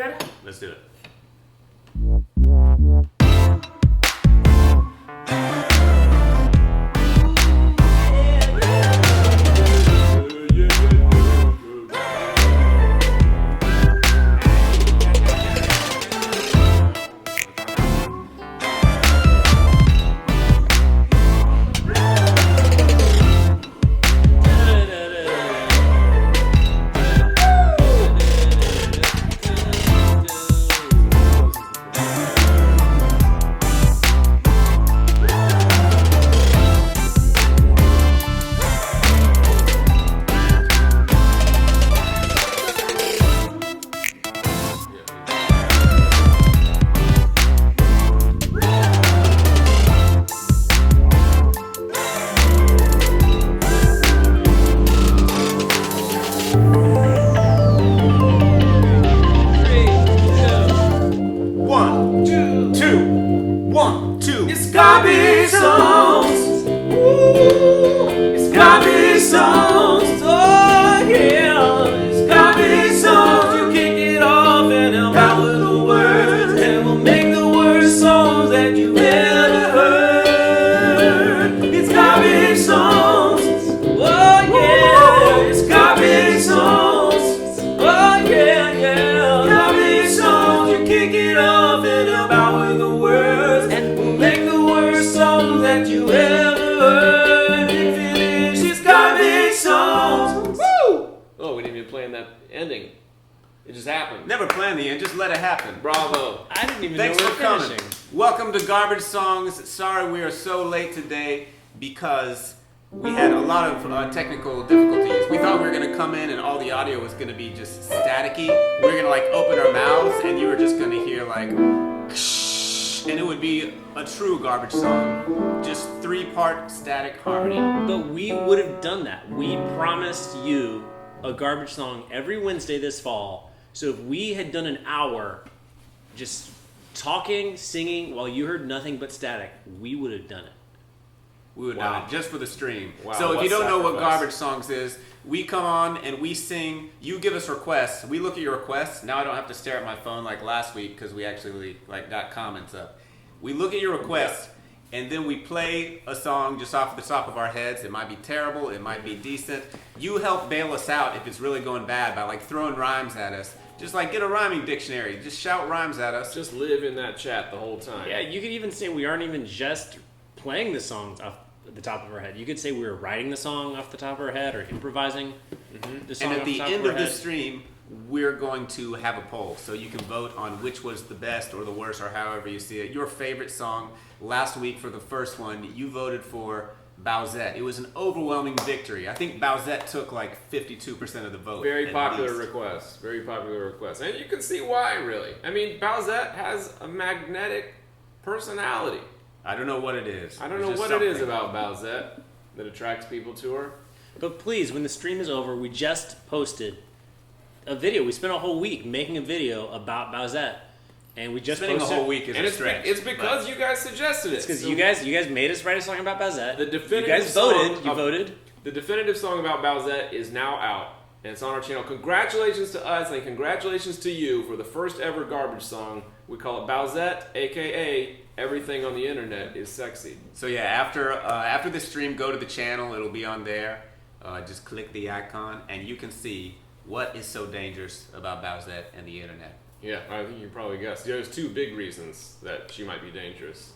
Let's do it. It's garbage songs. It's garbage songs. Oh yeah. It's garbage songs. You kick it off and help out with the words, and we'll make the worst songs that you ever heard. It's garbage songs. Oh yeah. It's garbage songs. Oh yeah, yeah. Garbage songs. You kick it off and help out with the words, and we'll make the worst songs that you ever heard. And finish these garbage songs. Woo! Oh, we didn't even plan that ending. It just happened. Never plan the end, just let it happen. Bravo. I didn't even Thanks know we for were coming. finishing. Welcome to Garbage Songs. Sorry we are so late today because we had a lot of technical difficulties. We thought we were going to come in and all the audio was going to be just staticky. We were going to like open our mouths and you were just going to hear like and it would be a true garbage song. Just 3-part static harmony. But we would have done that. We promised you a garbage song every Wednesday this fall. So if we had done an hour just talking, singing, while you heard nothing but static, we would have done it. We would have done it just for the stream. Wow, So if what you don't know what sacrifice. Garbage Songs is, we come on and we sing. You give us requests. We look at your requests. Now I don't have to stare at my phone like last week because we actually like got comments up. We look at your requests and then we play a song just off the top of our heads. It might be terrible. It might be decent. You help bail us out if it's really going bad by like throwing rhymes at us. Just like get a rhyming dictionary. Just shout rhymes at us. Just live in that chat the whole time. Yeah, you could even say we aren't even just playing the songs off the top of our head. You could say we were writing the song off the top of our head or improvising the song And at off the top end of of our the head. stream, we're going to have a poll. So you can vote on which was the best or the worst or however you see it. Your favorite song. Last week for the first one, you voted for Bowsette. It was an overwhelming victory. I think Bowsette took like 52% of the vote. Very at popular least. request. Very popular request. And you can see why, really. I mean, Bowsette has a magnetic personality. I don't know what it is. I don't There's know just what it is something. about Bowsette that attracts people to her. But please, when the stream is over, we just posted a video. We spent a whole week making a video about Bowsette. And we just Spending a posted whole week is And a it's, stretch. it's because you guys suggested it. because So you guys made us write a song about Bowsette. The definitive you guys voted. song You of- voted. The definitive song about Bowsette is now out, and it's on our channel. Congratulations to us, and congratulations to you for the first ever garbage song. We call it Bowsette, aka Everything on the Internet is Sexy. So yeah, after the stream, go to the channel. It'll be on there. Just click the icon, and you can see what is so dangerous about Bowsette and the internet. Yeah, I think you probably guessed. There's 2 big reasons that she might be dangerous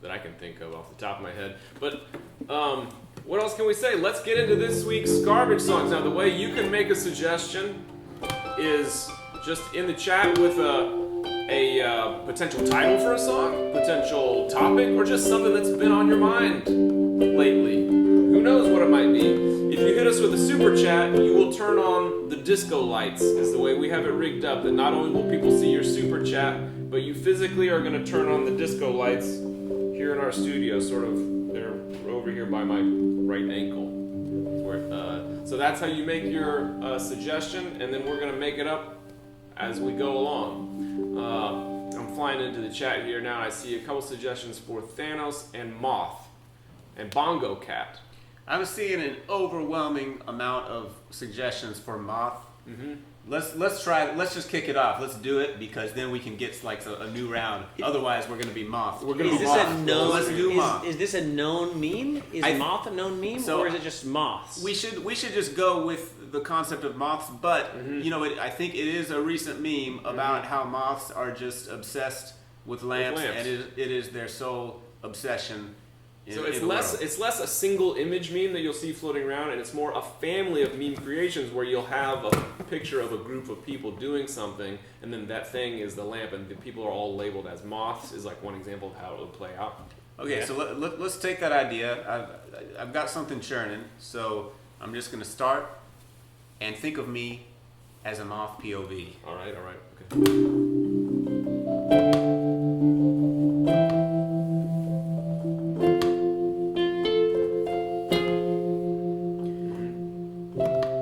that I can think of off the top of my head. But what else can we say? Let's get into this week's garbage songs. Now, the way you can make a suggestion is just in the chat with a potential title for a song, potential topic, or just something that's been on your mind lately. Who knows what it might be. If you hit us with a super chat, you will turn on the disco lights, is the way we have it rigged up, that not only will people see your super chat, but you physically are going to turn on the disco lights here in our studio, sort of, they're over here by my right ankle. So that's how you make your suggestion, and then we're going to make it up as we go along. I'm flying into the chat here now. I see a couple suggestions for Thanos and Moth and Bongo Cat. I'm seeing an overwhelming amount of suggestions for Moth. let's try. Let's just kick it off. Let's do it because then we can get like a new round. Otherwise, we're gonna be moth. We're gonna Is be this moth. a known? Let's do moth. Is this a known meme? Is moth a known meme, so or is it just moths? We should just go with the concept of moths, but you know, I think it is a recent meme about how moths are just obsessed with lamps, and it is their sole obsession. So it's less a single image meme that you'll see floating around, and it's more a family of meme creations where you'll have a picture of a group of people doing something, and then that thing is the lamp, and the people are all labeled as moths. Is like one example of how it would play out. Okay, so let's take that idea. I've got something churning, so I'm just gonna start and think of me as a moth POV. All right, okay.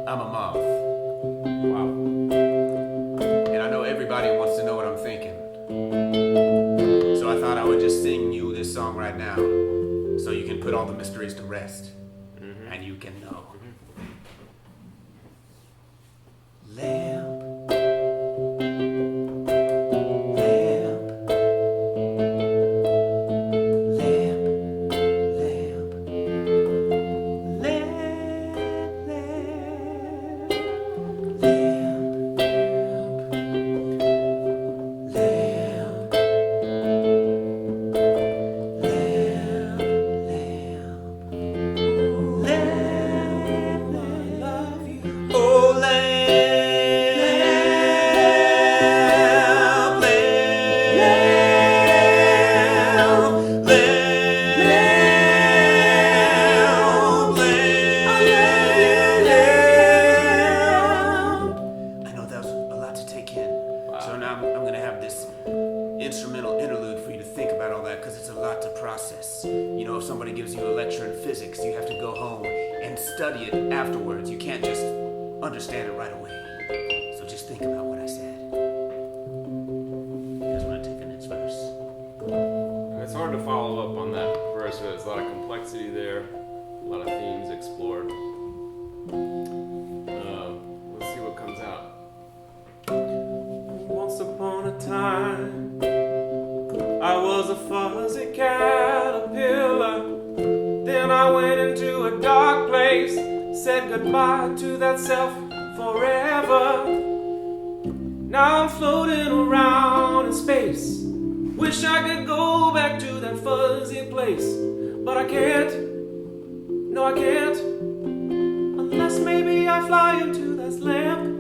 I'm a moth, Wow. and I know everybody wants to know what I'm thinking. So I thought I would just sing you this song right now, so you can put all the mysteries to rest, and you can know. Lamp, lamp, lamp, lamp, lamp, lamp, lamp, lamp, lamp, love you. Oh, lamp, lamp, lamp, lamp, lamp. I know that was a lot to take in. So now I'm going to have this instrumental interlude for you to think about all that because it's a lot to process. You know, if somebody gives you a lecture in physics, you have to go home and study it afterwards. You can't just understand it right away. So just think about what I said. You guys want to take the next verse? It's hard to follow up on that verse. There's a lot of complexity there, a lot of themes explored. Let's see what comes out. Once upon a time, I was a fuzzy caterpillar. Then I went into a dark place, said goodbye to that self forever. Now I'm floating around in space. Wish I could go back to that fuzzy place, but I can't. No, I can't. Unless maybe I fly into that lamp.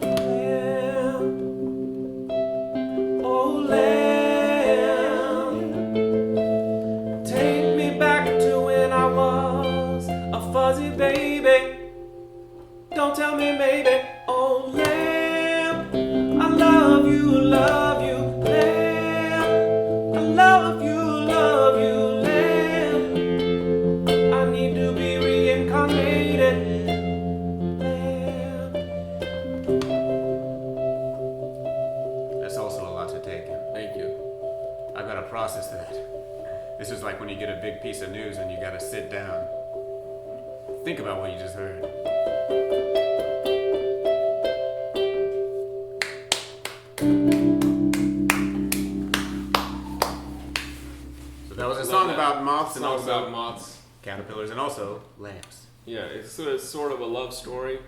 Lamp. Oh, lamp. Take me back to when I was a fuzzy baby. Don't tell me maybe. Oh, lamp. I love you, lamp. I love you, lamp. I need to be reincarnated. Lamp. That's also a lot to take in. Thank you. I've got to process that. This is like when you get a big piece of news and you got to sit down. Think about what you just heard. So that was a song about moths and Song also about moths. caterpillars and also lamps. Yeah, it's sort of a love story,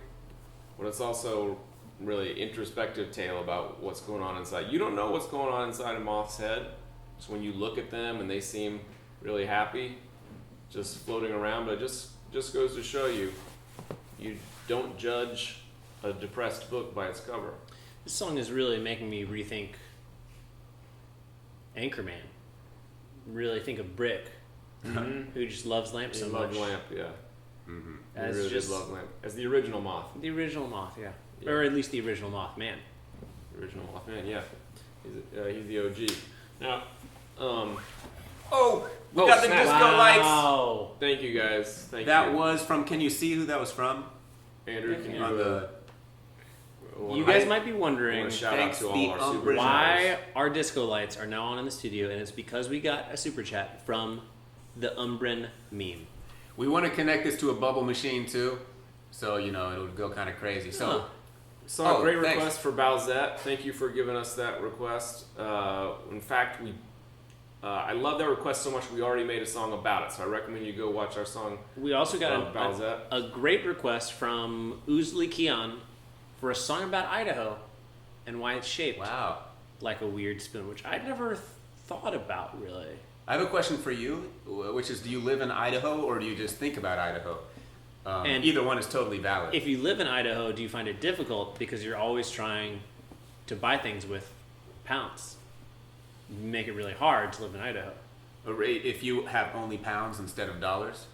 but it's also really introspective tale about what's going on inside. You don't know what's going on inside a moth's head. Just when you look at them and they seem really happy, just floating around, but it just goes to show you, you don't judge a depressed book by its cover. This song is really making me rethink Anchorman. Really think of Brick, who just loves lamps so much. Love Lamp, yeah. As really just did love Lamp. As the original moth. the original moth, yeah. Yeah. Or at least the original Mothman. Original Mothman, yeah. He's the OG. Now, Oh, we Oh, got the snap. disco lights. Wow. thank you guys. Thank That you. was from. Can you see who that was from? Andrew, can you On the You guys might be wondering shout out Thanks to the all our super umbrage. why our disco lights are now on in the studio, and it's because we got a super chat from the Umbrin meme. We want to connect this to a bubble machine too, so you know it'll go kind of crazy. So Huh. saw a great thanks. request for Bowsette. Thank you for giving us that request. In fact, I love that request so much we already made a song about it, so I recommend you go watch our song. We also got Bowsette. a great request from Oozly Kian for a song about Idaho and why it's shaped Wow. like a weird spoon, which I'd never thought about really. I have a question for you, which is, do you live in Idaho or do you just think about Idaho? And either one is totally valid. If you live in Idaho, do you find it difficult because you're always trying to buy things with pounds? Make it really hard to live in Idaho. If you have only pounds instead of dollars.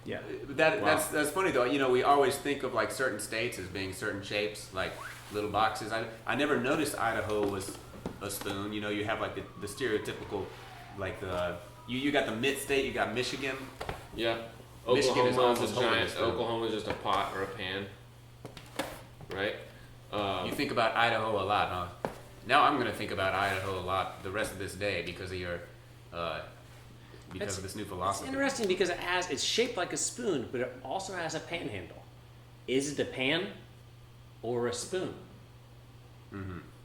Yeah. That's funny though. You know, we always think of like certain states as being certain shapes, like little boxes. I never noticed Idaho was a spoon. You know, you have like the stereotypical, like you got the mid state, you got Michigan. Yeah. Michigan is Oklahoma is almost a giant. always spoon. Oklahoma is just a pot or a pan, right? You think about Idaho a lot, huh? Now I'm gonna think about Idaho a lot the rest of this day because of your of this new It's philosophy. interesting because it's shaped like a spoon, but it also has a panhandle. Is it a pan or a spoon?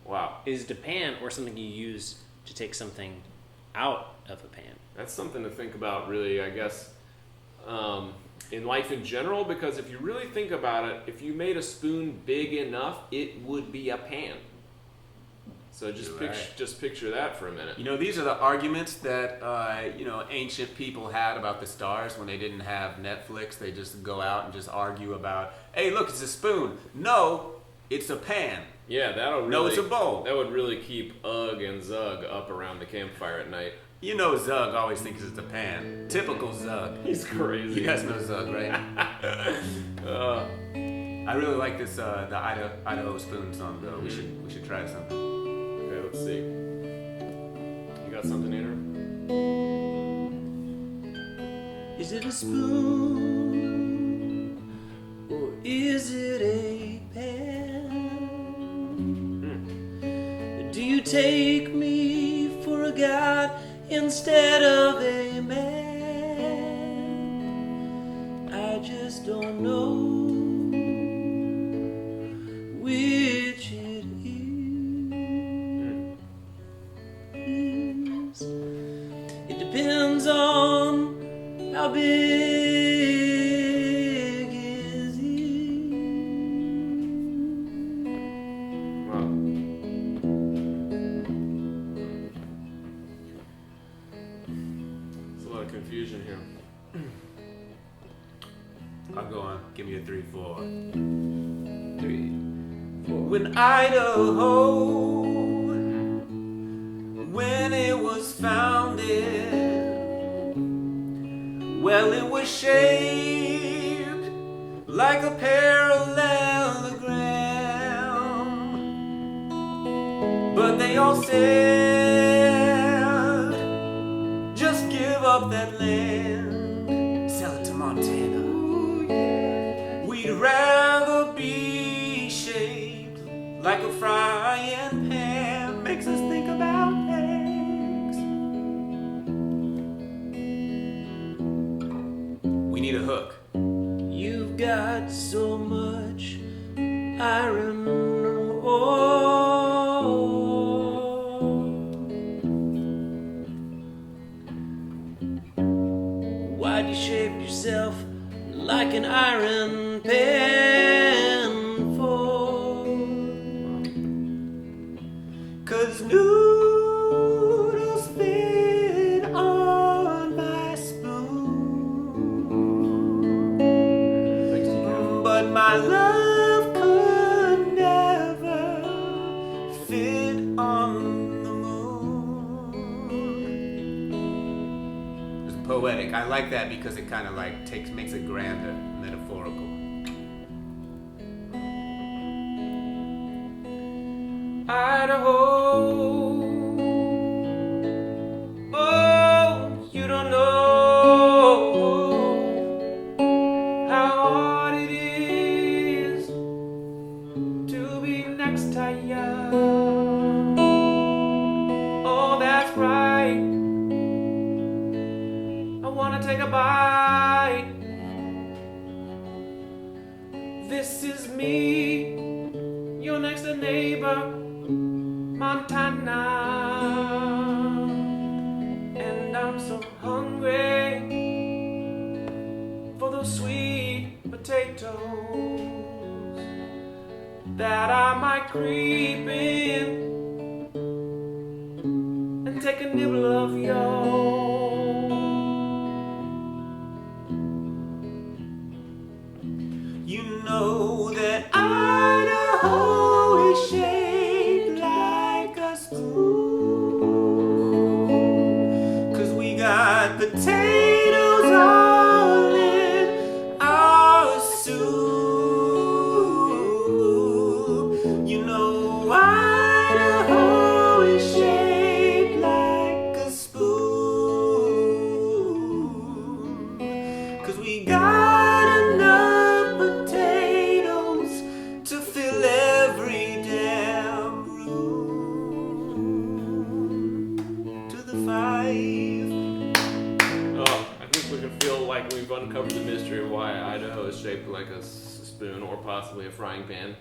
Wow. Is it a pan or something you use to take something out of a pan? That's something to think about, really, I guess, in life in general, because if you really think about it, if you made a spoon big enough, it would be a pan. So just picture that for a minute. You know, these are the arguments that ancient people had about the stars when they didn't have Netflix. They just go out and just argue about, hey, look, it's a spoon. No, it's a pan. Yeah, No, it's a bowl. That would really keep Ugg and Zug up around the campfire at night. You know, Zug always thinks it's a pan. Typical Zug. He's crazy. You guys know Zug, right? I really like this the Idaho spoon song though. We should try something. Okay, let's see. You got something, Andrew? Is it a spoon or is it a pan? Do you take me for a god instead of a man? I just don't know which it is. It depends on how big is it? Wow. There's a lot of confusion here. I'll go on. Give me a 3-4. 3, 4. When Idaho, when it was founded, well, it was shaped like a parallelogram. But they all said, just give up that land, sell it to Montana. We'd rather be shaped like a frying pan. Makes us think about eggs. We need a hook. You've got so much iron ore. Why'd you shape yourself like an iron pan for? 'Cause noodles fit on my spoon, Thanks to you. but my love could never fit on the moon. It's poetic. I like that because it kind of like makes it grander, metaphorical. Idaho. Oh, you don't know how hard it is to be next to you. Oh, that's right. I wanna take a bite. This is me. You're a neighbor, Montana. And I'm so hungry for those sweet potatoes that I might creep in and take a nibble of yours. You know that Idaho is shaped like a spoon, 'cause we got potatoes all in our soup. You know Idaho is shaped like a spoon, 'cause we got enough potatoes to fill every damn room. To the 5. Oh, I think we can feel like we've uncovered the mystery of why Idaho is shaped like a spoon or possibly a frying pan.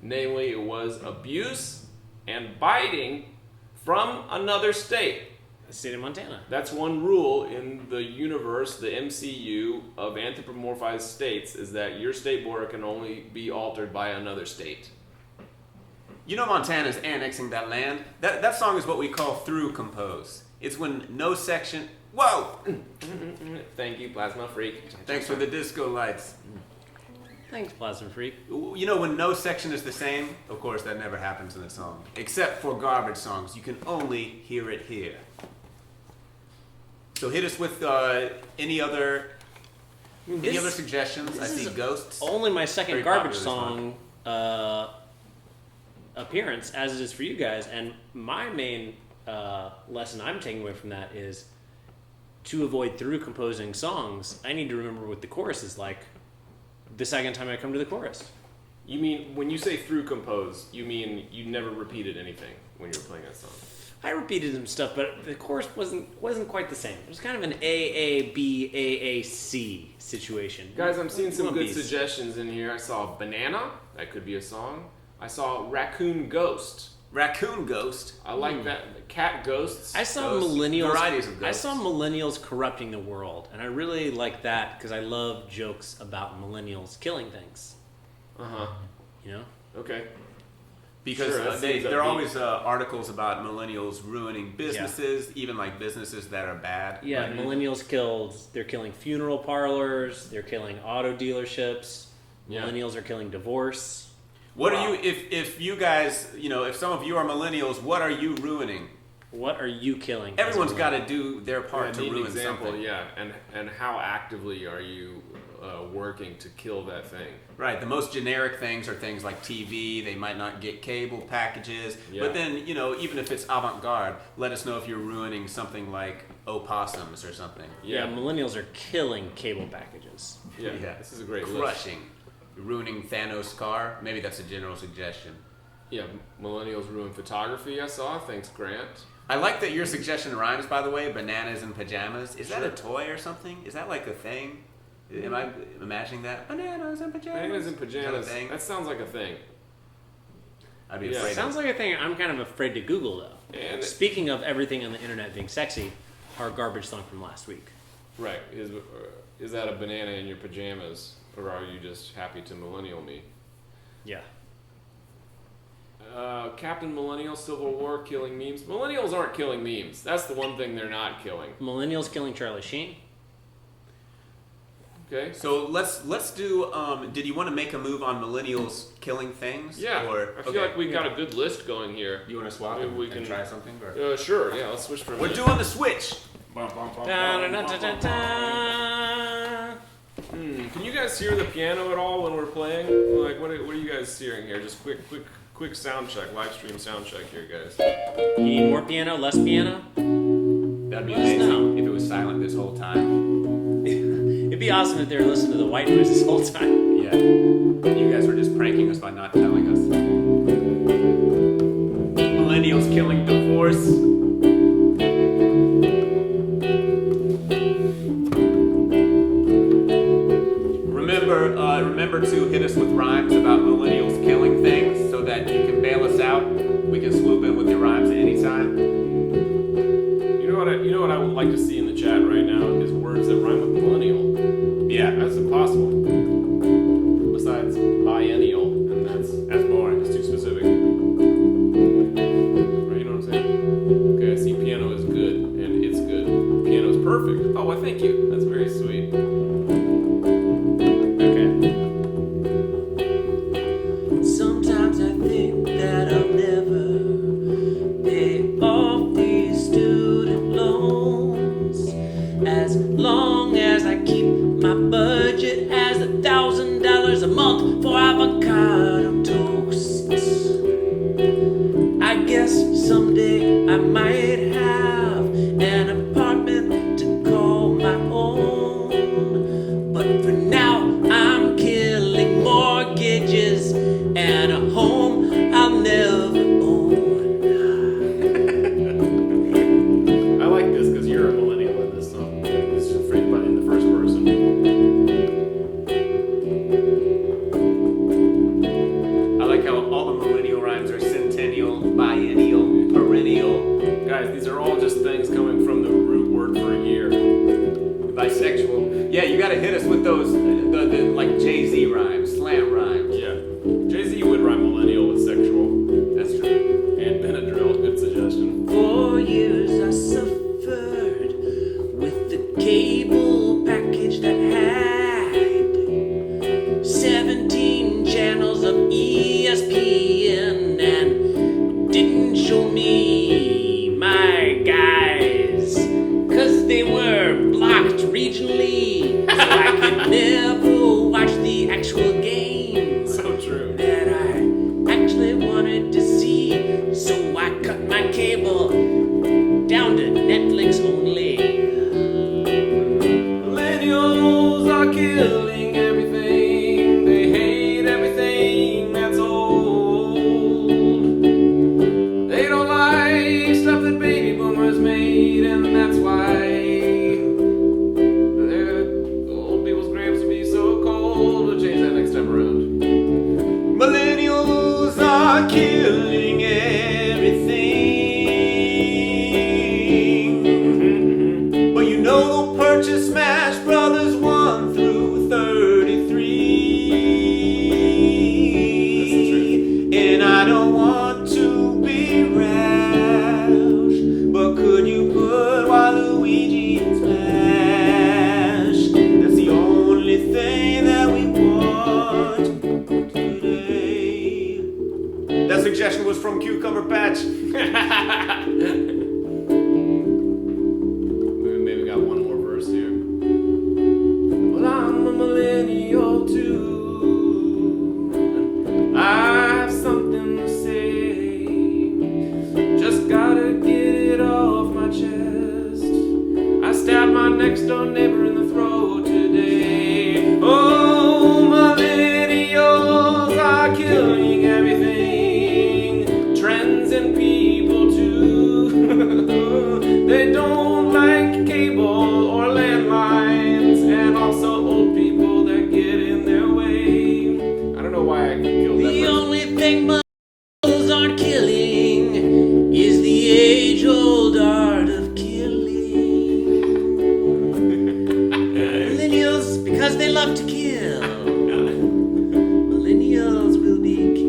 Namely, it was abuse and biting from another state. The state of Montana. That's one rule in the universe, the MCU of anthropomorphized states, is that your state border can only be altered by another state. You know Montana's annexing that land? That song is what we call through compose. It's when no section... Whoa! Thank you, Plasma Freak. Thanks for the disco lights. Thanks, Plasma Freak. You know when no section is the same? Of course, that never happens in a song. Except for garbage songs. You can only hear it here. So hit us with any other suggestions? I this see is ghosts. Only my second Very garbage popular song appearance, as it is for you guys. And my main lesson I'm taking away from that is to avoid through composing songs, I need to remember what the chorus is like the second time I come to the chorus. You mean, when you say through compose, you mean you never repeated anything when you were playing that song? I repeated some stuff, but the chorus wasn't quite the same. It was kind of an AABAAC situation. Guys, I'm seeing some good Lumpies. suggestions in here. I saw banana. That could be a song. I saw raccoon ghost. Raccoon ghost. I like that. Cat ghosts. I saw Ghosts. millennials. Varieties of I ghosts. saw millennials corrupting the world, and I really like that because I love jokes about millennials killing things. Uh-huh. You know, Okay. Because Sure, that seems there are upbeat. always articles about millennials ruining businesses, even like businesses that are bad. yeah, millennials killed. They're killing funeral parlors. They're killing auto dealerships. Yeah. Millennials are killing divorce. What Wow. are you, if you guys, if some of you are millennials, what are you ruining? What are you killing? Everyone's got to do their part Yeah, to need an ruin example, something. yeah. And how actively are you working to kill that thing? Right. The most generic things are things like TV. They might not get cable packages. Yeah. But then, even if it's avant-garde, let us know if you're ruining something like opossums or something. Yeah, millennials are killing cable packages. Yeah. Yeah. This is a great list. Crushing. Ruining Thanos' car. Maybe that's a general suggestion. Yeah, millennials ruin photography, I saw. Thanks, Grant. I like that your suggestion rhymes, by the way. Bananas and pajamas. Is that a Sure. toy or something? Is that like a thing? Am I imagining that? Bananas and pajamas. Bananas and Is that a pajamas. thing? That sounds like a thing. I'd be Yeah. afraid. Sounds like a thing I'm kind of afraid to Google though. And Speaking of everything on the internet being sexy, our garbage song from last week. right, is that a banana in your pajamas, or are you just happy to millennial me? Yeah. Captain Millennial, Civil War, killing memes. Millennials aren't killing memes. That's the one thing they're not killing. Millennials killing Charlie Sheen. Okay. So let's do. Did you want to make a move on millennials killing things? Yeah. Or I feel like we've got a good list going here. You want to swap? Maybe we and can try something. Or? Sure. Yeah. Let's switch for a We're minute. doing the switch. Da-da-da-da-da-da. Can you guys hear the piano at all when we're playing? Like, what are you guys hearing here? Just quick sound check, live stream sound check here, guys. You need more piano, less piano? That'd be Let us know. amazing if it was silent this whole time. It'd be awesome if they were listening to the white noise this whole time. Yeah. You guys were just pranking us by not telling us. Millennials killing divorce. Remember to hit us with rhymes about millennials killing things so that you can like to see in the chat right now is words that rhyme with millennial. Yeah. That's impossible. Besides biennial, and that's boring. It's too specific. Right, you know what I'm saying? Okay, I see piano is good, and it's good. Piano is perfect. Oh, well, thank you. That's very sweet. Okay. Sometimes I think that I'll never pay off these student loans as long as I keep my budget as $1,000 a month for avocado toasts. I guess someday I might have an apartment to call my own, but for now I'm killing mortgages and a home I'll never own. I like this because you're a millennial in this song. This is phrased in the first person. I like how all the millennial rhymes are centennial, biennial, perennial, Guys, these are all just things coming from the root word for a year. bisexual. Yeah, you gotta hit us with those, the like Jay-Z rhymes, slam rhymes. Yeah. Jay-Z would rhyme millennial with sexual. That's true. And Benadryl, good suggestion. 4 years I suffered with the cable package that had 17 channels of ESPN and didn't show me my guys, 'cause they were blocked regionally, so I could never watch the actual games So true. that I actually wanted to see, so I cut my cable down to Netflix only. Millennials are killing everything. They hate everything that's old. They don't like stuff that baby boomers made, and that's why their old people's graves will be so cold. We'll change that next time around. Millennials are killing everything. But you know they'll purchase Smash Brothers 1 through 33. And I don't want to be rash, but could you put Waluigi in Smash? That's the only thing that we want today. That suggestion was from Cucumber Patch. Maybe got one more verse here. Well, I'm a millennial too. I have something to say. Just gotta get it off my chest. I stabbed my next door neighbor in the throat today. Oh, millennials are killing everything. Trends and people too. They don't like cable or landlines, and also old people that get in their way. I don't know why I killed that The person. only thing millennials aren't killing is the age-old art of killing. Millennials, because they love to kill. Millennials will be killing.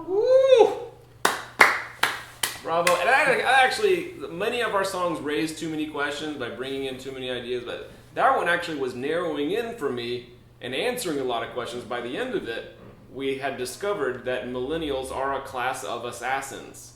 Woo! Bravo. And I actually, many of our songs raised too many questions by bringing in too many ideas, but that one actually was narrowing in for me and answering a lot of questions. By the end of it, we had discovered that millennials are a class of assassins.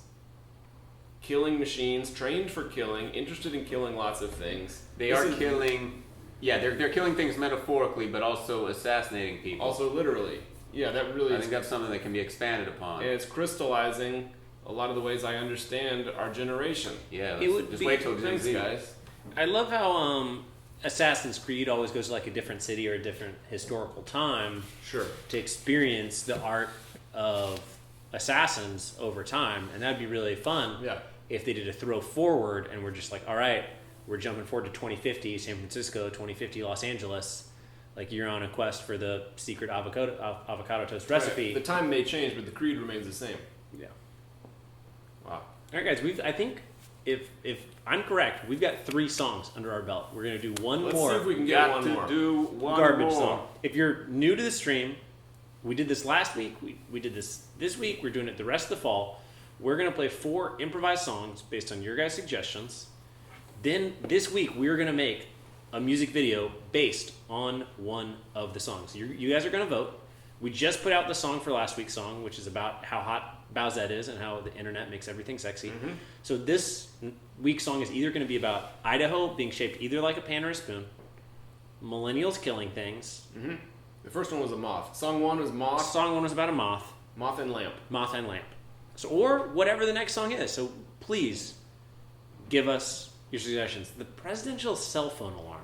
Killing machines, trained for killing, interested in killing lots of things. They are killing. Yeah, they're killing things metaphorically, but also assassinating people. Also literally. Yeah, that really I is. think that's something that can be expanded upon. And it's crystallizing a lot of the ways I understand our generation. Yeah, It would just be- wait till Gen Thanks, Z. guys. I love how Assassin's Creed always goes to like a different city or a different historical time Sure. to experience the art of assassins over time, and that'd be really fun. Yeah. If they did a throw forward and we're just like, all right, we're jumping forward to 2050 San Francisco, 2050 Los Angeles. Like you're on a quest for the secret avocado toast recipe. Right. The time may change, but the creed remains the same. Yeah. Wow. All right, guys. I think if I'm correct, we've got 3 songs under our belt. We're gonna do one Let's more. see if we can get Got one to more. do one garbage more. song. If you're new to the stream, we did this last week. We did this week. We're doing it the rest of the fall. We're gonna play 4 improvised songs based on your guys' suggestions. Then this week we're gonna make a music video based on one of the songs. You guys are gonna vote. We just put out the song for last week's song, which is about how hot Bowsette is and how the internet makes everything sexy. Mm-hmm. So this week's song is either going to be about Idaho being shaped either like a pan or a spoon, millennials killing things. Mm-hmm. The first one was a moth. Song 1 was moth. Song 1 was about a moth. Moth and lamp. Moth and lamp. So, or whatever the next song is. So please give us your suggestions. The presidential cell phone alarm.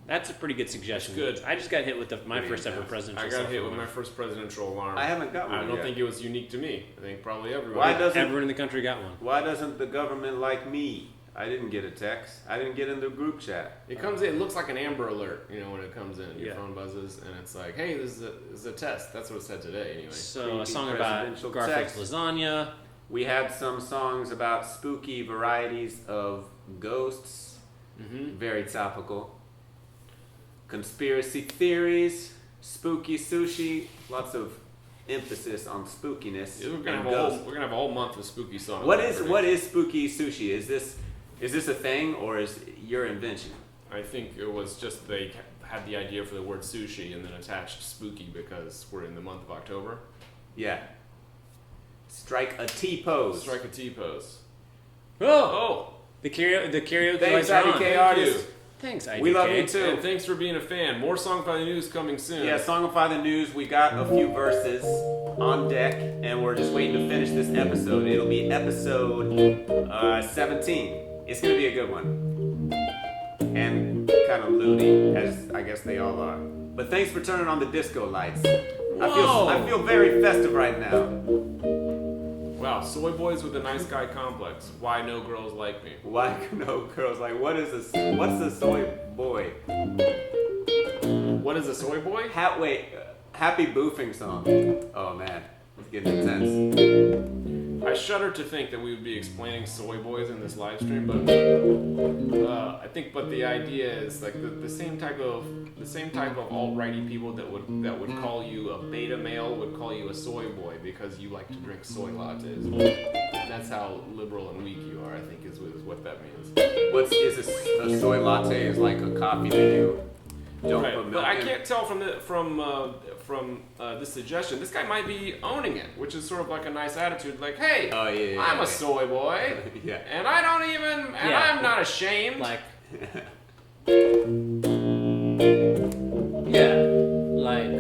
That's a pretty good suggestion. That's good. I just got hit with my Pretty first ever intense. presidential I cell got hit phone with my alarm. first presidential alarm. I haven't got one I don't yet. think it was unique to me. I think probably everyone. Why doesn't Everyone in the country got one. Why doesn't the government like me? I didn't get a text. I didn't get in the group chat. It comes in. It looks like an Amber Alert. You know when it comes in, your Yeah. phone buzzes, and it's like, "Hey, this is a test." That's what it said today, anyway. So a Creepy song about presidential Garfield's text. lasagna. We had some songs about spooky varieties of ghosts. Mm-hmm. Very topical. Conspiracy theories, spooky sushi, lots of emphasis on spookiness. We're gonna and have ghosts. a whole month of spooky songs. What is spooky sushi? Is this a thing or is your invention? I think it was just they had the idea for the word sushi and then attached spooky because we're in the month of October. Yeah. Strike a T pose. Strike a T pose. Oh, Oh, the karaoke Thanks, lights are on. IDK Thank artists. you. Thanks, IDK. We love you too. and thanks for being a fan. More Song by the News coming soon. Yeah, Songify the News. We got a few verses on deck, and we're just waiting to finish this episode. It'll be episode 17. It's gonna be a good one, and kind of loony, as I guess they all are. But thanks for turning on the disco lights. Whoa. I feel very festive right now. Wow, soy boys with a nice guy complex. Why no girls like me? Why no girls like what's a soy boy? What is a soy boy? Happy boofing song. Oh man, it's getting intense. I shudder to think that we would be explaining soy boys in this live stream, but I think, but the idea is like the same type of alt-righty people that would call you a beta male would call you a soy boy because you like to drink soy lattes. That's how liberal and weak you are. I think is what that means. A soy latte is like a coffee that you don't Right, put milk but I in. can't tell from this suggestion. This guy might be owning it, which is sort of like a nice attitude. Like, hey, Oh yeah, I'm yeah. a soy boy, Yeah. and I don't even, and Yeah. I'm not ashamed. Like, yeah, like,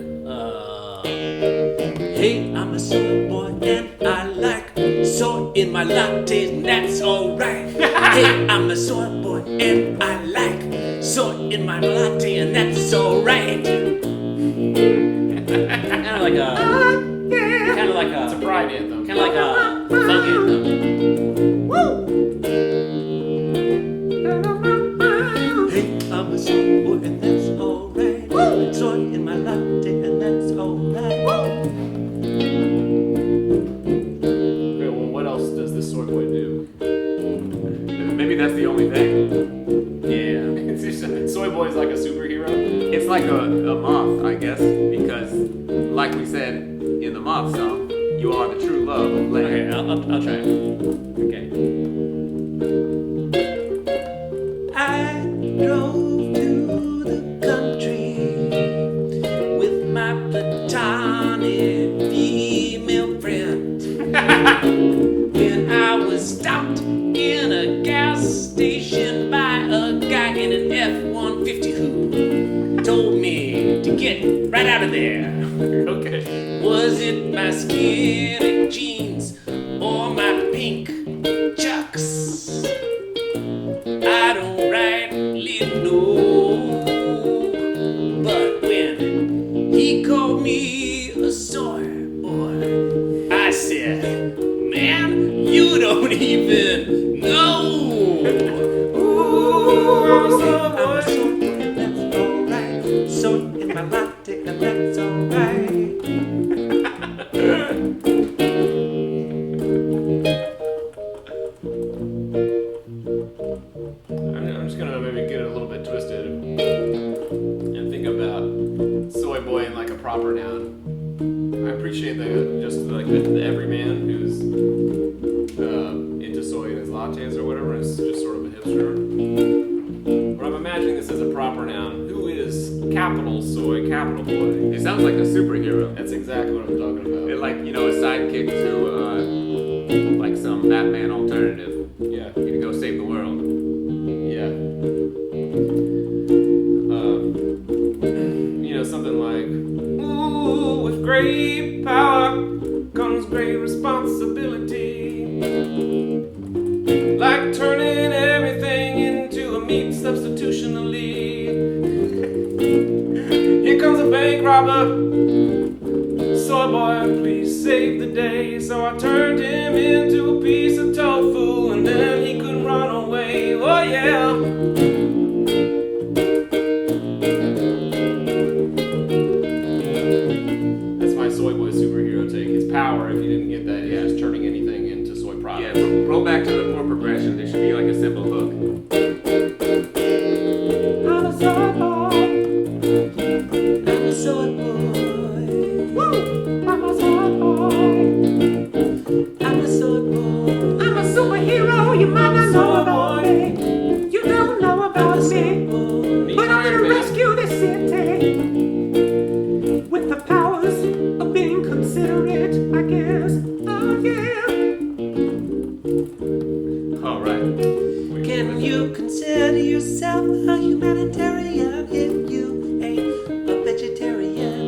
hey, I'm a soy boy and I like soy in my lattes, and that's alright. Hey, I'm a soy boy and I like soy in my latte, and that's alright. Kind of like It's a a pride anthem. funk anthem. Hey, I'm a soy boy and that's alright. Soy in my latte and that's alright. Okay, well, what else does this soy boy do? Maybe that's the only thing. Yeah. Soy boy is like a superhero. It's like a moth, I guess, because like we said in the moth song, you are the true love of land. Okay, I'll try. Okay. I drove to the country with my platonic female friend. When I was stopped in a gas station by a guy in an F-150 who told me to get right out of there. Okay. Was it my skinny jeans or my pink chucks? I don't rightly know. But when he called me a soy boy, I said, man, you don't even know. Ooh. Joseph Stewart. But I'm imagining this as a proper noun. Who is capital soy, capital boy? It sounds like a superhero. That's exactly what I'm talking about. It like, you know, a sidekick to like some Batman alternative. Yeah. You to go save the world. Yeah. You know, something like, ooh, with great power comes great responsibility. Like turning everything into a meat substitutionally. Here comes a bank robber. Soy boy, please save the day. So I turned him into a piece of tofu, and then he could run away. Oh yeah. That's my soy boy superhero take. His power, if you didn't get that, is just turning anything into soy products. Yeah, roll back to the chord progression. There should be like a simple hook. I'm a soy boy. I'm a soy boy. Woo! I'm a soy boy. I'm a soy boy. I'm a superhero. You might not know about me. You don't know about me. But I'm gonna rescue this city with the powers of being considerate, I guess. Oh yeah. All right. Can you consider yourself a humanitarian if you ain't a vegetarian?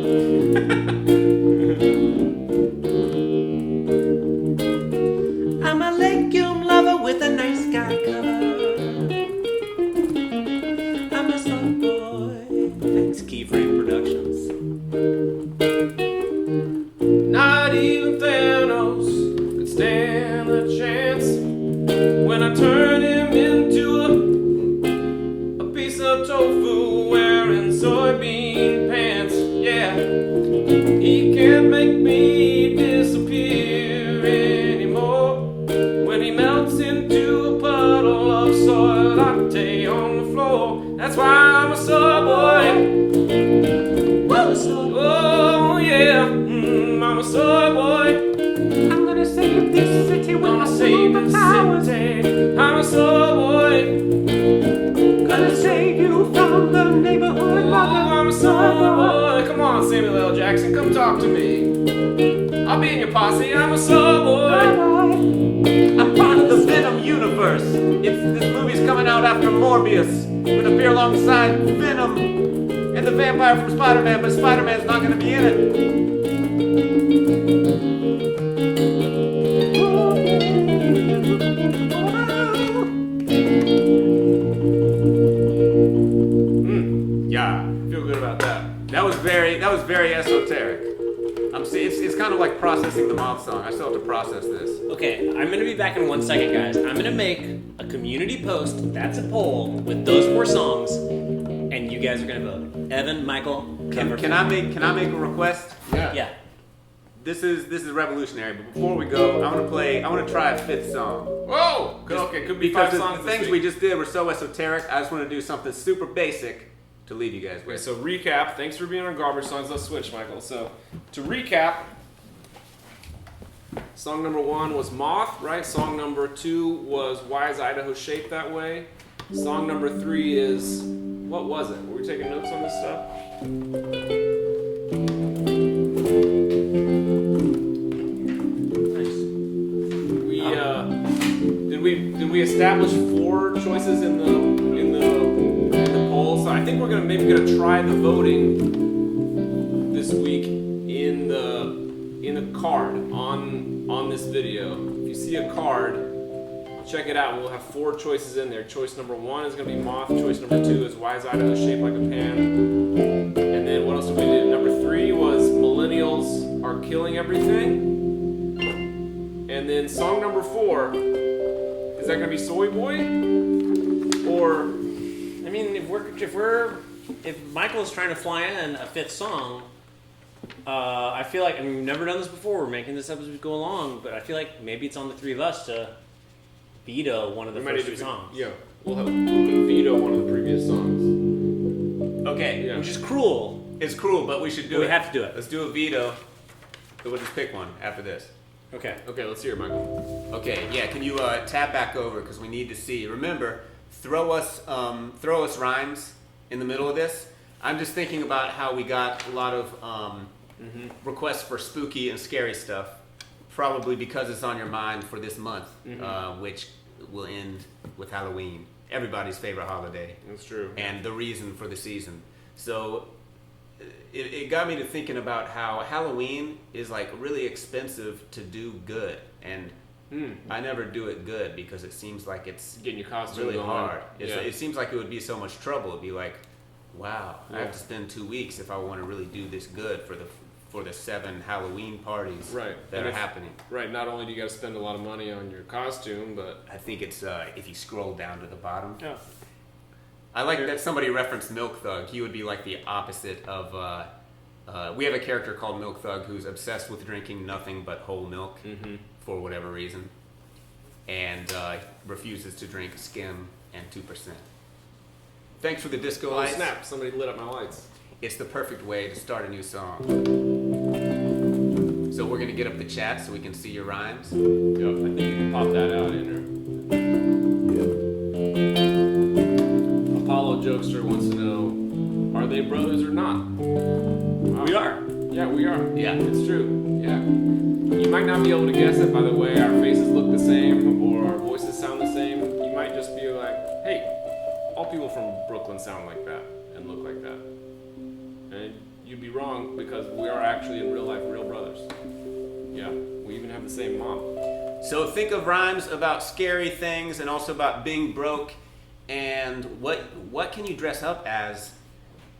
I'm a legume lover with a nice guy cover. I'm a soy boy. Thanks, Keyframe Productions. Not even Thanos could stand a chance when I turn him into a piece of tofu wearing soybean pants. Yeah, he can't make me disappear anymore when he melts into a puddle of soy latte on the floor. That's why I'm a soy boy. I'm a soy boy. Oh yeah, I'm a soy boy. I'm gonna save this city with my Gonna save the superpowers. city. I'm a soy boy. Gonna save you from the neighborhood Oh, I'm a soy boy. Come on, Samuel L. Jackson, come talk to me. I'll be in your posse. I'm a soy boy. I'm part of the Venom universe. This movie's coming out after Morbius. We're gonna appear alongside Venom and the vampire from Spider-Man, but Spider-Man's not gonna be in it. Yeah, Feel good about that. that was very esoteric. It's kind of like processing the moth song. I still have to process this. Okay, I'm gonna be back in 1 second, guys. I'm gonna make a community post that's a poll with those 4 songs, and you guys are gonna vote. Evan, Michael, Can I make a request? Yeah. This is revolutionary. But before we go, I want to try a 5th song. Whoa! Okay, could be Because 5 the songs. things we just did were so esoteric. I just want to do something super basic to leave you guys Okay, with. so recap. Thanks for being on Garbage Songs. Let's switch, Michael. So, to recap, song number 1 was Moth, right? Song number 2 was Why is Idaho Shaped That Way? Song number 3 is, what was it? Were we taking notes on this stuff? Did we establish 4 choices in the poll? So I think we're maybe gonna try the voting this week in the card on this video. If you see a card, check it out. We'll have 4 choices in there. Choice number 1 is gonna be Moth. Choice number 2 is Why is Idaho Shaped Like a Pan? And then what else did we do? Number 3 was Millennials Are Killing Everything. And then song number 4, is that gonna be Soy Boy? Or I mean, if Michael's trying to fly in a 5th song, I feel like, we've never done this before. We're making this up as we go along, but I feel like maybe it's on the 3 of us to veto one of the first 2 songs. Yeah, we'll veto one of the previous songs. Okay, Yeah. Which is cruel. it's cruel, but we should do We it. have to do it. Let's do a veto. So we'll just pick one after this. Okay. Okay, let's hear it, Michael. Okay, yeah. Can you tab back over because we need to see. Remember, throw us rhymes in the middle of this. I'm just thinking about how we got a lot of requests for spooky and scary stuff, probably because it's on your mind for this month, which will end with Halloween, everybody's favorite holiday. That's true. And the reason for the season. So it got me to thinking about how Halloween is like really expensive to do good, and I never do it good because it seems like it's getting your costume really going. hard. Yeah. It seems like it would be so much trouble. It'd be like, wow, I have to spend 2 weeks if I want to really do this good for the 7 Halloween parties that are happening. Right. Not only do you got to spend a lot of money on your costume, but I think it's if you scroll down to the bottom. Yeah. I like that somebody referenced Milk Thug. He would be like the opposite of. We have a character called Milk Thug who's obsessed with drinking nothing but whole milk for whatever reason, and refuses to drink skim and 2%. Thanks for the disco oh lights. snap! Somebody lit up my lights. It's the perfect way to start a new song. So we're gonna get up the chat so we can see your rhymes. Yep. I think you can pop that out, Andrew. Apollo Jokester wants to know, are they brothers or not? We are. Yeah, we are. Yeah. It's true. Yeah. You might not be able to guess it by the way our faces look the same or our voices sound the same. You might just be like, hey, all people from Brooklyn sound like that and look like that. And you'd be wrong because we are actually in real life real brothers. Yeah. We even have the same mom. So think of rhymes about scary things and also about being broke. And what can you dress up as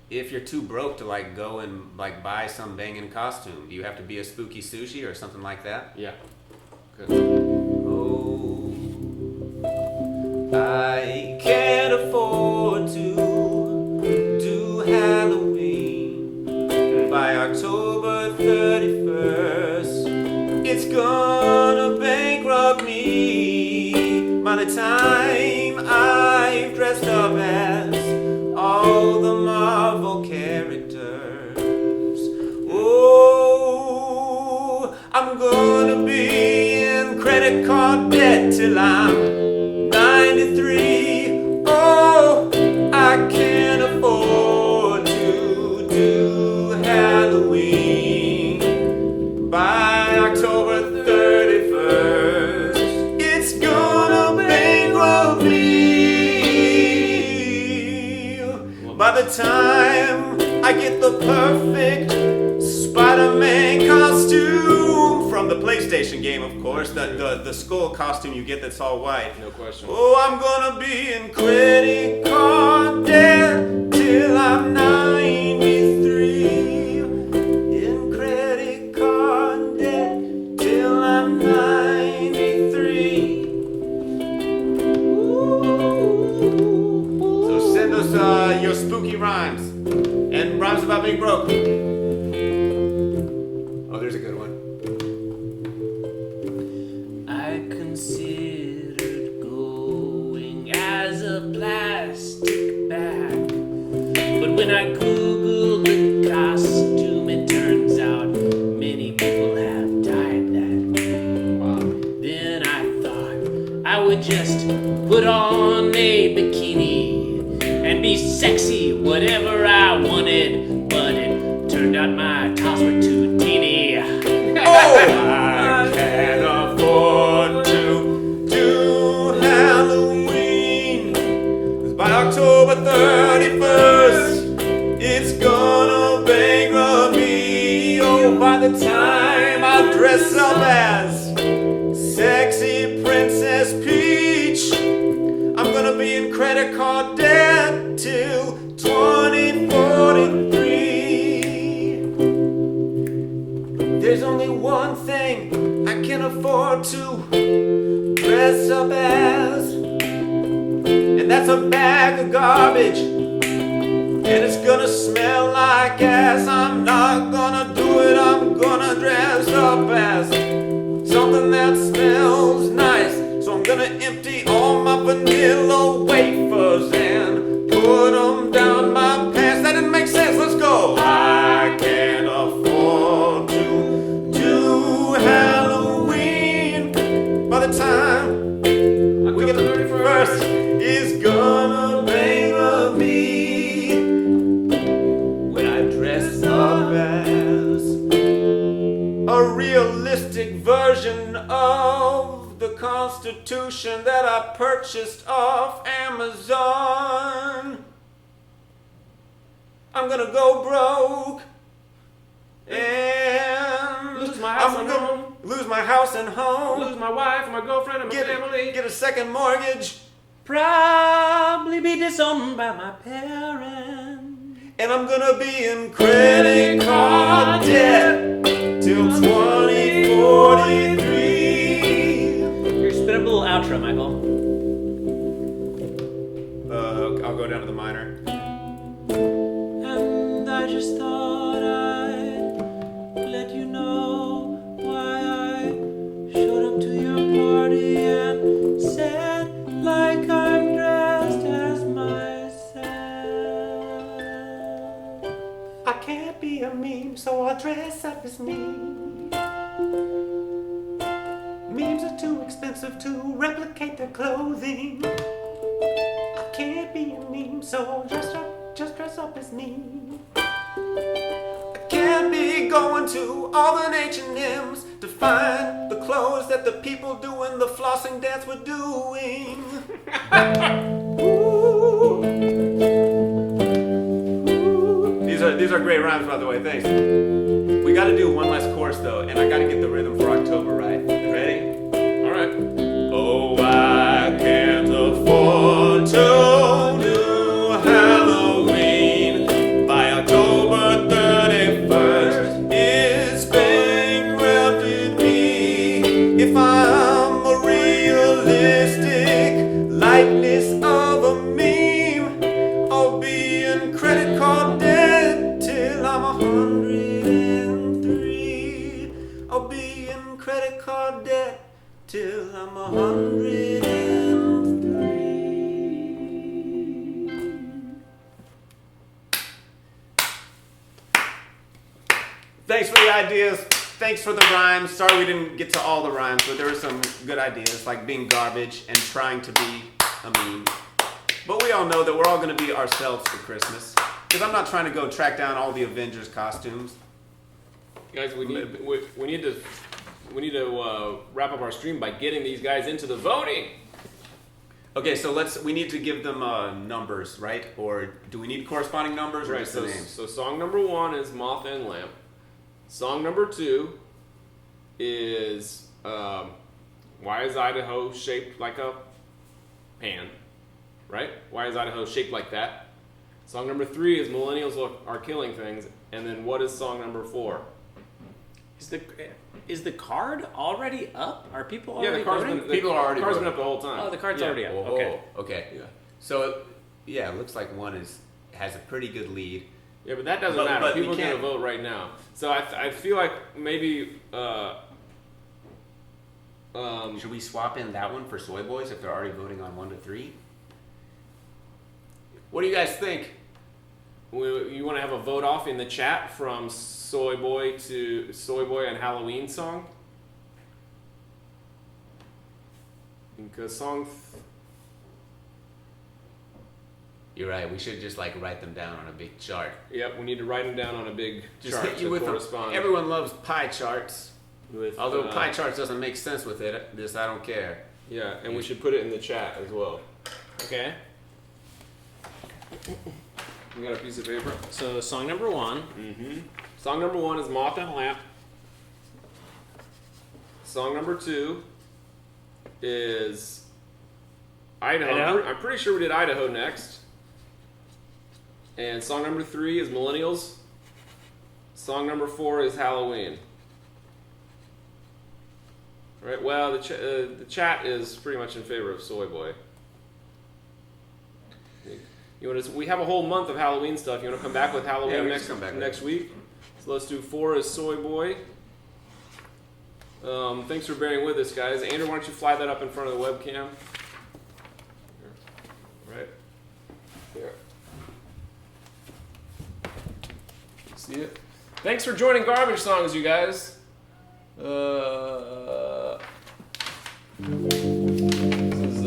if you're too broke to like go and like buy some banging costume? Do you have to be a spooky sushi or something like that? Yeah. Good. Oh, I can't afford to do Halloween by October 31st. It's gonna bankrupt me by the time I've dressed up as all the Marvel characters. Oh, I'm gonna be in credit card debt till I'm 93. Oh, I can't afford to do Halloween by October 31st. It's gonna bankrupt me by the time I get the perfect Spider-Man costume from the PlayStation game, of course, the skull costume you get that's all white. No question. Oh, I'm gonna be in credit card debt till I'm 93. In credit card debt till I'm 93. So send us your spooky rhymes and rhymes about being broke. Oh, there's a good one. I considered going as a plastic bag, but when I googled the costume, it turns out many people have dyed that. Then I thought I would just put on a bikini and be sexy, whatever I wanted, but it turned out my tops were too teeny. I can't afford to do Halloween. 'Cause by October 31st, it's gonna bankrupt me. Oh, by the time I dress up as sexy Princess Peach, I'm gonna be in credit card debt till 2043. There's only one thing I can afford to dress up as, and that's a bag of garbage. And it's gonna smell like ass. I'm not gonna do it. I'm gonna dress up as something that smells nice. So I'm gonna empty all my vanilla wafers and put them down my pants. That didn't make sense. Let's go. I can't afford to do Halloween by the time we get to the 31st. It's gonna Constitution that I purchased off Amazon. I'm gonna go broke and Lose my house I'm and gonna home. lose my house and home. Lose my wife, my girlfriend, and my family. Get a second mortgage, Probably be disowned by my parents. and I'm gonna be in credit card debt till 2043. Here, spit up a little outro, Michael. I'll go down to the minor. And I just thought I'd let you know why I showed up to your party and said like I'm dressed as myself. I can't be a meme, so I'll dress up as me. Memes are too expensive to replicate their clothing. I can't be a meme, so I'll just dress up as me. I can't be going to all the H&M's to find the clothes that the people doing the flossing dance were doing. Ooh. These are great rhymes, by the way. Thanks. We got to do one last chorus though, and I got to get the rhythm for October right. Ready? All right. Oh, I can't afford to do Halloween by October 31st. It's bankrupted me. If I'm a realistic likeness of a meme, I'll be in credit card debt till I'm 103. I'll be in credit card debt till I'm 103. Thanks for the ideas. Thanks for the rhymes. Sorry we didn't get to all the rhymes, but there were some good ideas, like being garbage and trying to be a meme. But we all know that we're all going to be ourselves for Christmas. Because I'm not trying to go track down all the Avengers costumes. Guys, we need to wrap up our stream by getting these guys into the voting. Okay, so we need to give them numbers, right? Or do we need corresponding numbers or Right. just So, the names? so song number 1 is Moth and Lamp. Song number 2 is Why is Idaho shaped like a pan? Right? Why is Idaho shaped like that? Song number 3 is Millennials Are Killing Things. And then what is song number 4? Is the card already up? Are people Yeah, already the card's voting? been, People are already the card's been voting. up the whole time. Oh, the card's Yeah. already up. Oh, Okay. okay. Yeah. So, yeah, it looks like one has a pretty good lead. Yeah, but that doesn't But- matter. but we People are going to can't- vote right now. So I feel like maybe Should we swap in that one for Soy Boys if they're already voting on 1 to 3? What do you guys think? you want to have a vote off in the chat from Soy Boy and Halloween song? Because You're right. We should just write them down on a big chart. Yep, we need to write them down on a big Just chart hit you to with them. correspond. Everyone loves pie charts. with, Although pie charts doesn't make sense with it. I don't care. Yeah, and we should put it in the chat as well. Okay. You got a piece of paper? So song number 1. Mm-hmm. Song number 1 is Moth and Lamp. Song number 2 is Idaho. Idaho? I'm pretty sure we did Idaho next. And song number 3 is Millennials. Song number 4 is Halloween. Right. Well, the chat is pretty much in favor of Soy Boy. You want to? We have a whole month of Halloween stuff. You want to come back with Halloween Yeah, we next can come back with next week? So let's do 4 as Soy Boy. Thanks for bearing with us, guys. Andrew, why don't you fly that up in front of the webcam? Right there. See it? Thanks for joining Garbage Songs, you guys. This is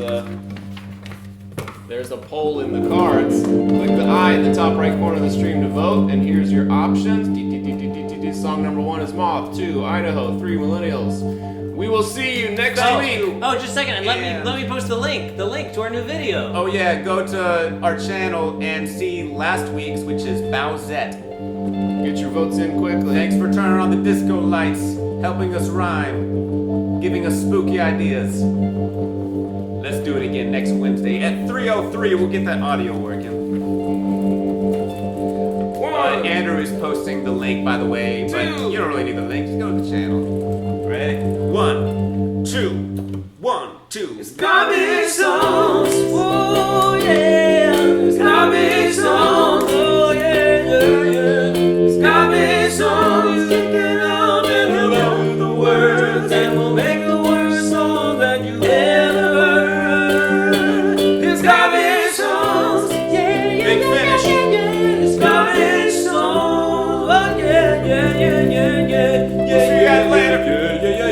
there's a poll in the cards. Click the I in the top right corner of the stream to vote, and here's your options. Song number 1 is Moth, 2 Idaho, 3 Millennials. We will see you next week. Oh, just a second. And Yeah. let me post the link to our new video. Oh yeah, go to our channel and see last week's, which is Bowsette. Get your votes in quickly. Thanks for turning on the disco lights, helping us rhyme, giving us spooky ideas. Let's do it again next Wednesday at 3:03. We'll get that audio working. Andrew is posting the link, by the way, but you don't really need the link. Just go to the channel. Ready? 1, 2, 1, 2. It's garbage songs. Oh yeah. It's garbage songs. Oh yeah, yeah, yeah. It's garbage songs. Kick it out and remember the words, and we'll make the worst song that you ever heard. It's garbage songs. Yeah, yeah, Big finish. yeah, yeah, yeah. It's garbage songs. Oh yeah, yeah, yeah, yeah, yeah, yeah. See you guys later. Yeah, yeah, yeah.